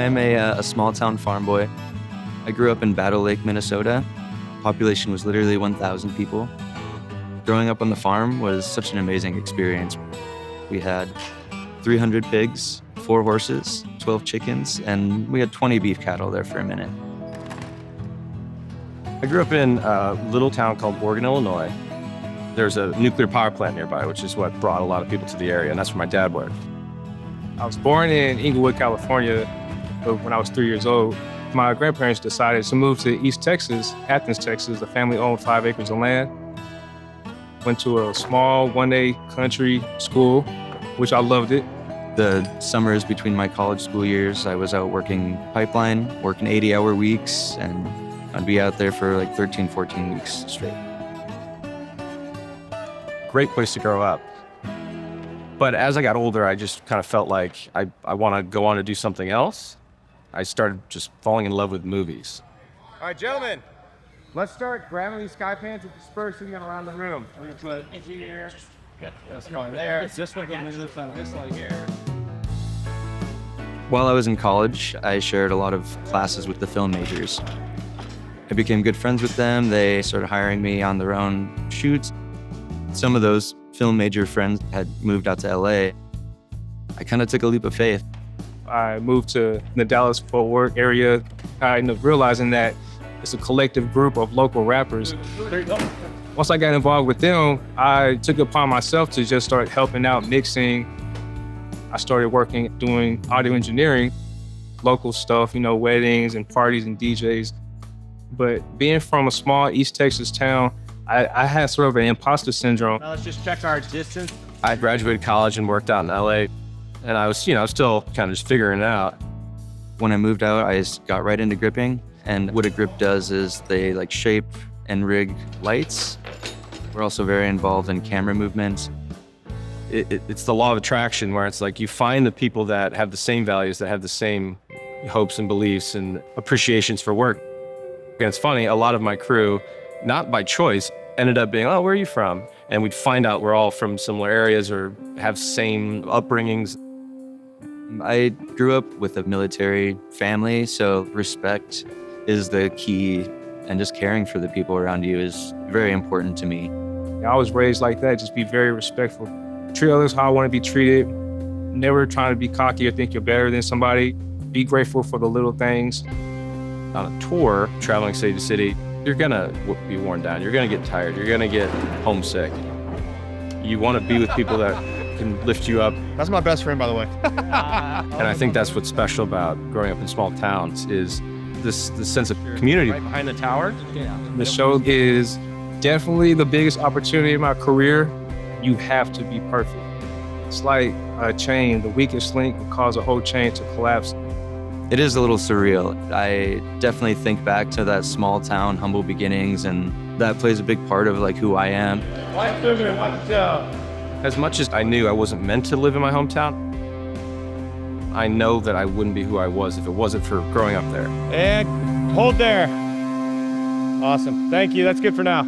I'm a small town farm boy. I grew up in Battle Lake, Minnesota. Population was literally 1,000 people. Growing up on the farm was such an amazing experience. We had 300 pigs, 4 horses, 12 chickens, and we had 20 beef cattle there for a minute. I grew up in a little town called Oregon, Illinois. There's a nuclear power plant nearby, which is what brought a lot of people to the area, and that's where my dad worked. I was born in Inglewood, California, when I was 3 years old. My grandparents decided to move to East Texas, Athens, Texas. The family owned 5 acres of land. Went to a small one-day country school, which I loved it. The summers between my college school years, I was out working pipeline, working 80-hour weeks, and I'd be out there for like 13, 14 weeks straight. Great place to grow up. But as I got older, I just kind of felt like I want to go on to do something else. I started just falling in love with movies. All right, gentlemen, let's start grabbing these sky pans and dispersing them around the room. We're gonna put engineer, that's going there. It's this one going into this one, this one here. While I was in college, I shared a lot of classes with the film majors. I became good friends with them. They started hiring me on their own shoots. Some of those film major friends had moved out to LA. I kind of took a leap of faith. I moved to the Dallas-Fort Worth area. I ended up realizing that it's a collective group of local rappers. Once I got involved with them, I took it upon myself to just start helping out mixing. I started working, doing audio engineering, local stuff, weddings and parties and DJs. But being from a small East Texas town, I had sort of an imposter syndrome. Now let's just check our distance. I graduated college and worked out in LA, and I was, still kind of just figuring it out. When I moved out, I just got right into gripping. And what a grip does is they shape and rig lights. We're also very involved in camera movements. It's the law of attraction, where it's like you find the people that have the same values, that have the same hopes and beliefs and appreciations for work. And it's funny, a lot of my crew, not by choice, ended up being, oh, where are you from? And we'd find out we're all from similar areas or have same upbringings. I grew up with a military family, so respect is the key, and just caring for the people around you is very important to me. I was raised like that, just be very respectful. Treat others how I want to be treated. Never trying to be cocky or think you're better than somebody. Be grateful for the little things. On a tour, traveling city to city, you're gonna be worn down. You're gonna get tired. You're gonna get homesick. You want to be with people that can lift you up. That's my best friend, by the way. And I think that's what's special about growing up in small towns is this sense of community. Right behind the tower. The show is definitely the biggest opportunity in my career. You have to be perfect. It's like a chain. The weakest link can cause a whole chain to collapse. It is a little surreal. I definitely think back to that small town, humble beginnings, and that plays a big part of who I am. As much as I knew I wasn't meant to live in my hometown, I know that I wouldn't be who I was if it wasn't for growing up there. And hold there. Awesome. Thank you. That's good for now.